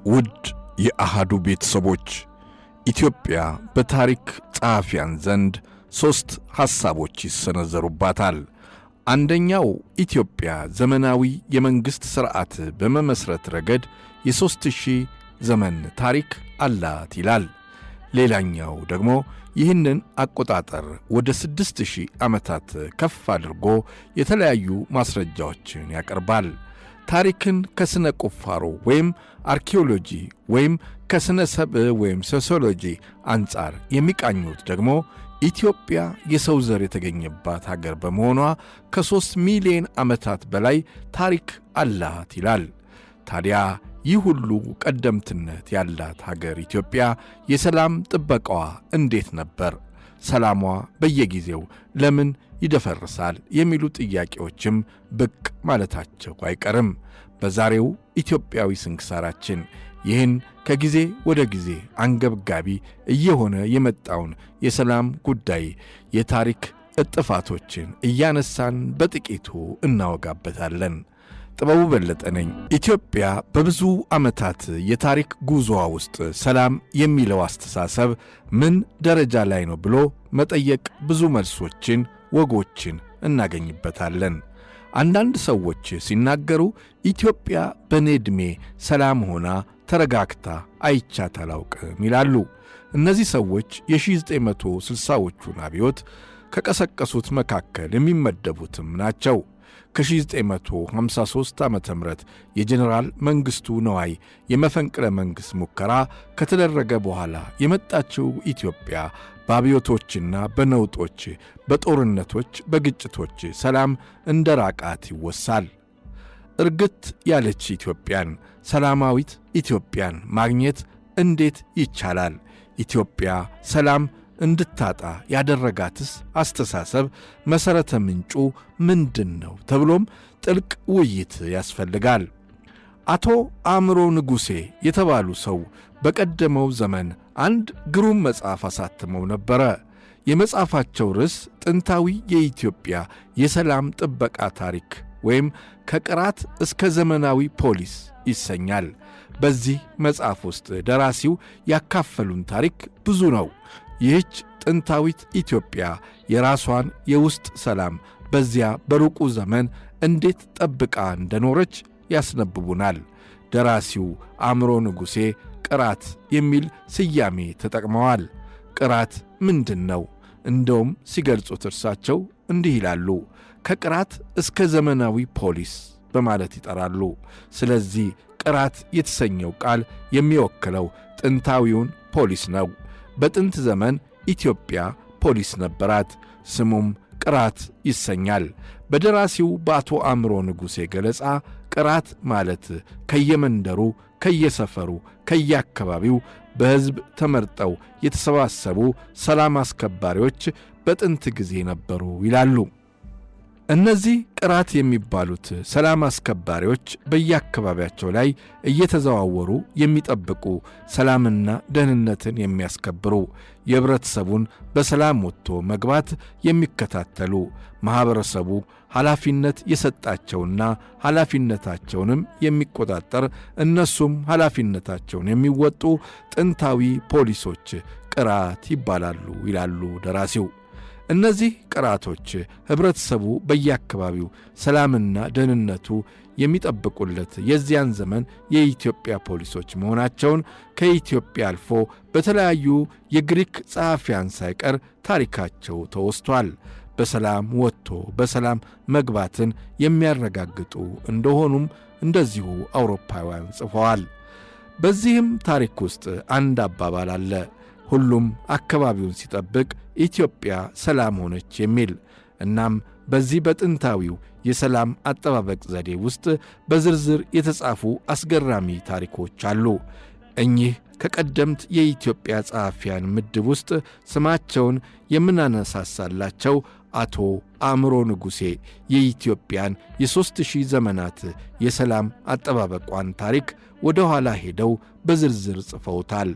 ውድ የአሃዱ ቤተሰቦች ኢትዮጵያ በታሪክ ጸሐፊያን ዘንድ ሶስት ሐሳቦች ይሰነዘሩባታል። አንደኛው ኢትዮጵያ ዘመናዊ የመንግስት ሥርዓት በመመስረት ረገድ የ3000 ዘመን ታሪክ አላት ይላል። ሌላኛው ደግሞ ይህንን አቆጣጠር ወደ 6000 ዓመታት ከፍ አድርጎ የተለያዩ ማስረጃዎችን ያቀርባል። ታሪክን ከስነ ቁፋሮ ወይም አርኪኦሎጂ ወይም ከስነ ሰብእ ወይም ሶሲዮሎጂ አንጻር የሚቃኙት ደግሞ ኢትዮጵያ የሰው ዘር የተገኘባት ሀገር በመሆኗ ከ3 ሚሊዮን ዓመታት በላይ ታሪክ አላት ይላል። ታዲያ ይህ ሁሉ ቀደምትነት ያላት ሀገር ኢትዮጵያ የሰላም ጥበቃዋ እንዴት ነበር? ሰላሟ በየጊዜው ለምን ይደፈርሳል? የሚሉ ጥያቄዎችም ብቅ ማለታቸው አይቀርም። በዛሬው ኢትዮጵያዊ ስንክሳራችን ይህን ከጊዜ ወደ ጊዜ አንገብጋቢ እየሆነ የመጣውን የሰላም ጉዳይ የታሪክ እጥፋቶችን እያነሳን በጥቂቱ እናወጋበታለን። ጥበቡ በለጠ ነኝ። ኢትዮጵያ በብዙ ዓመታት የታሪክ ጉዞዋ ውስጥ ሰላም የሚለው አስተሳሰብ ምን ደረጃ ላይ ነው ብሎ መጠየቅ ብዙ መልሶችን፣ ወጎችን እናገኝበታለን። አንዳንድ ሰዎች ሲናገሩ ኢትዮጵያ በኔ ዕድሜ ሰላም ሆና ተረጋግታ አይቻት አላውቅም ይላሉ። እነዚህ ሰዎች የ1960ዎቹን አብዮት ከቀሰቀሱት መካከል የሚመደቡትም ናቸው። ከ1953 ዓመተ ምህረት የጀነራል መንግስቱ ነዋይ የመፈንቅለ መንግሥት ሙከራ ከተደረገ በኋላ የመጣችው ኢትዮጵያ በአብዮቶችና በነውጦች፣ በጦርነቶች፣ በግጭቶች ሰላም እንደ ራቃት ይወሳል። እርግት ያለች ኢትዮጵያን፣ ሰላማዊት ኢትዮጵያን ማግኘት እንዴት ይቻላል? ኢትዮጵያ ሰላም እንድታጣ ያደረጋትስ አስተሳሰብ መሠረተ ምንጩ ምንድን ነው? ተብሎም ጥልቅ ውይይት ያስፈልጋል። አቶ አእምሮ ንጉሴ የተባሉ ሰው በቀደመው ዘመን አንድ ግሩም መጽሐፍ አሳትመው ነበረ። የመጽሐፋቸው ርዕስ ጥንታዊ የኢትዮጵያ የሰላም ጥበቃ ታሪክ ወይም ከቅራት እስከ ዘመናዊ ፖሊስ ይሰኛል። በዚህ መጽሐፍ ውስጥ ደራሲው ያካፈሉን ታሪክ ብዙ ነው። ይህች ጥንታዊት ኢትዮጵያ የራሷን የውስጥ ሰላም በዚያ በሩቁ ዘመን እንዴት ጠብቃ እንደኖረች ያስነብቡናል። ደራሲው አእምሮ ንጉሴ ቅራት የሚል ስያሜ ተጠቅመዋል። ቅራት ምንድን ነው? እንደውም ሲገልጹት እርሳቸው እንዲህ ይላሉ። ከቅራት እስከ ዘመናዊ ፖሊስ በማለት ይጠራሉ። ስለዚህ ቅራት የተሰኘው ቃል የሚወክለው ጥንታዊውን ፖሊስ ነው። በጥንት ዘመን ኢትዮጵያ ፖሊስ ነበራት። ስሙም ቅራት ይሰኛል። በደራሲው በአቶ አእምሮ ንጉሴ ገለጻ ቅራት ማለት ከየመንደሩ፣ ከየሰፈሩ፣ ከየአካባቢው በሕዝብ ተመርጠው የተሰባሰቡ ሰላም አስከባሪዎች በጥንት ጊዜ ነበሩ ይላሉ። እነዚህ ቅራት የሚባሉት ሰላም አስከባሪዎች በየአካባቢያቸው ላይ እየተዘዋወሩ የሚጠብቁ፣ ሰላምና ደህንነትን የሚያስከብሩ፣ የህብረተሰቡን በሰላም ወጥቶ መግባት የሚከታተሉ፣ ማኅበረሰቡ ኃላፊነት የሰጣቸውና ኃላፊነታቸውንም የሚቆጣጠር፣ እነሱም ኃላፊነታቸውን የሚወጡ ጥንታዊ ፖሊሶች ቅራት ይባላሉ ይላሉ ደራሲው። እነዚህ ቅራቶች ህብረተሰቡ በየአካባቢው ሰላምና ደህንነቱ የሚጠብቁለት የዚያን ዘመን የኢትዮጵያ ፖሊሶች መሆናቸውን ከኢትዮጵያ አልፎ በተለያዩ የግሪክ ጸሐፊያን ሳይቀር ታሪካቸው ተወስቷል። በሰላም ወጥቶ በሰላም መግባትን የሚያረጋግጡ እንደሆኑም እንደዚሁ አውሮፓውያን ጽፈዋል። በዚህም ታሪክ ውስጥ አንድ አባባል አለ። ሁሉም አካባቢውን ሲጠብቅ ኢትዮጵያ ሰላም ሆነች የሚል። እናም በዚህ በጥንታዊው የሰላም አጠባበቅ ዘዴ ውስጥ በዝርዝር የተጻፉ አስገራሚ ታሪኮች አሉ። እኚህ ከቀደምት የኢትዮጵያ ጸሐፊያን ምድብ ውስጥ ስማቸውን የምናነሳሳላቸው አቶ አእምሮ ንጉሴ የኢትዮጵያን የ3000 ዘመናት የሰላም አጠባበቋን ታሪክ ወደ ኋላ ሄደው በዝርዝር ጽፈውታል።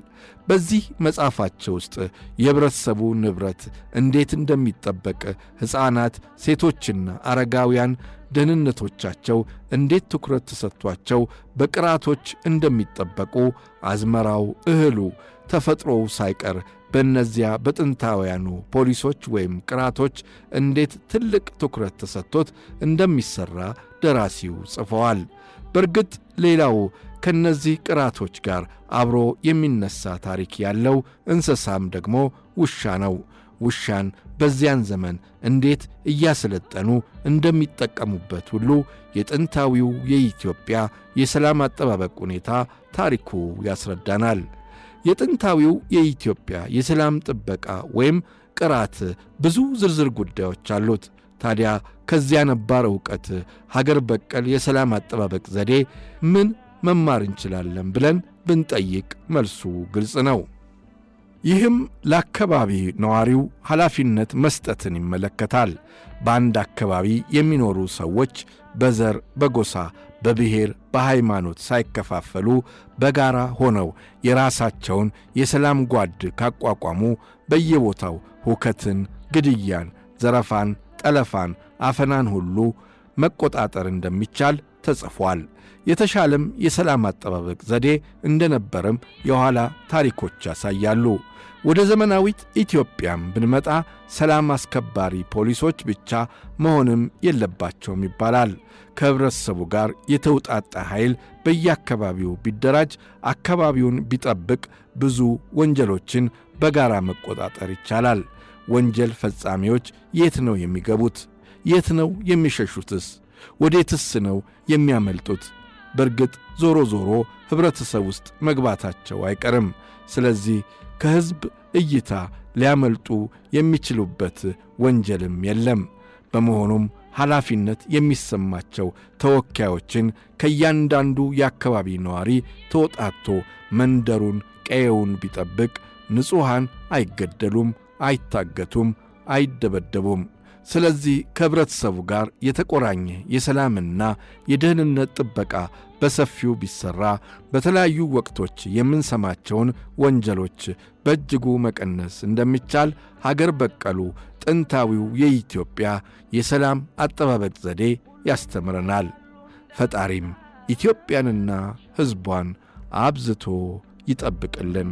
በዚህ መጽሐፋቸው ውስጥ የህብረተሰቡ ንብረት እንዴት እንደሚጠበቅ፣ ሕፃናት፣ ሴቶችና አረጋውያን ደህንነቶቻቸው እንዴት ትኩረት ተሰጥቷቸው በቅራቶች እንደሚጠበቁ፣ አዝመራው፣ እህሉ፣ ተፈጥሮው ሳይቀር በእነዚያ በጥንታውያኑ ፖሊሶች ወይም ቅራቶች እንዴት ትልቅ ትኩረት ተሰጥቶት እንደሚሠራ ደራሲው ጽፈዋል። በርግጥ ሌላው ከነዚህ ቅራቶች ጋር አብሮ የሚነሳ ታሪክ ያለው እንስሳም ደግሞ ውሻ ነው። ውሻን በዚያን ዘመን እንዴት እያሰለጠኑ እንደሚጠቀሙበት ሁሉ የጥንታዊው የኢትዮጵያ የሰላም አጠባበቅ ሁኔታ ታሪኩ ያስረዳናል። የጥንታዊው የኢትዮጵያ የሰላም ጥበቃ ወይም ቅራት ብዙ ዝርዝር ጉዳዮች አሉት። ታዲያ ከዚያ ነባር ዕውቀት ሀገር በቀል የሰላም አጠባበቅ ዘዴ ምን መማር እንችላለን ብለን ብንጠይቅ መልሱ ግልጽ ነው። ይህም ለአካባቢ ነዋሪው ኃላፊነት መስጠትን ይመለከታል። በአንድ አካባቢ የሚኖሩ ሰዎች በዘር፣ በጎሳ፣ በብሔር፣ በሃይማኖት ሳይከፋፈሉ በጋራ ሆነው የራሳቸውን የሰላም ጓድ ካቋቋሙ በየቦታው ሁከትን፣ ግድያን፣ ዘረፋን፣ ጠለፋን፣ አፈናን ሁሉ መቆጣጠር እንደሚቻል ተጽፏል። የተሻለም የሰላም አጠባበቅ ዘዴ እንደነበረም የኋላ ታሪኮች ያሳያሉ። ወደ ዘመናዊት ኢትዮጵያም ብንመጣ ሰላም አስከባሪ ፖሊሶች ብቻ መሆንም የለባቸውም ይባላል። ከህብረተሰቡ ጋር የተውጣጣ ኃይል በየአካባቢው ቢደራጅ፣ አካባቢውን ቢጠብቅ ብዙ ወንጀሎችን በጋራ መቆጣጠር ይቻላል። ወንጀል ፈጻሚዎች የት ነው የሚገቡት? የት ነው የሚሸሹትስ? ወዴትስ ነው የሚያመልጡት? በርግጥ ዞሮ ዞሮ ህብረተሰብ ውስጥ መግባታቸው አይቀርም። ስለዚህ ከሕዝብ እይታ ሊያመልጡ የሚችሉበት ወንጀልም የለም። በመሆኑም ኃላፊነት የሚሰማቸው ተወካዮችን ከእያንዳንዱ የአካባቢ ነዋሪ ተወጣቶ መንደሩን፣ ቀየውን ቢጠብቅ ንጹሐን አይገደሉም፣ አይታገቱም፣ አይደበደቡም። ስለዚህ ከህብረተሰቡ ጋር የተቆራኘ የሰላምና የደህንነት ጥበቃ በሰፊው ቢሰራ በተለያዩ ወቅቶች የምንሰማቸውን ወንጀሎች በእጅጉ መቀነስ እንደሚቻል ሀገር በቀሉ ጥንታዊው የኢትዮጵያ የሰላም አጠባበቅ ዘዴ ያስተምረናል። ፈጣሪም ኢትዮጵያንና ሕዝቧን አብዝቶ ይጠብቅልን።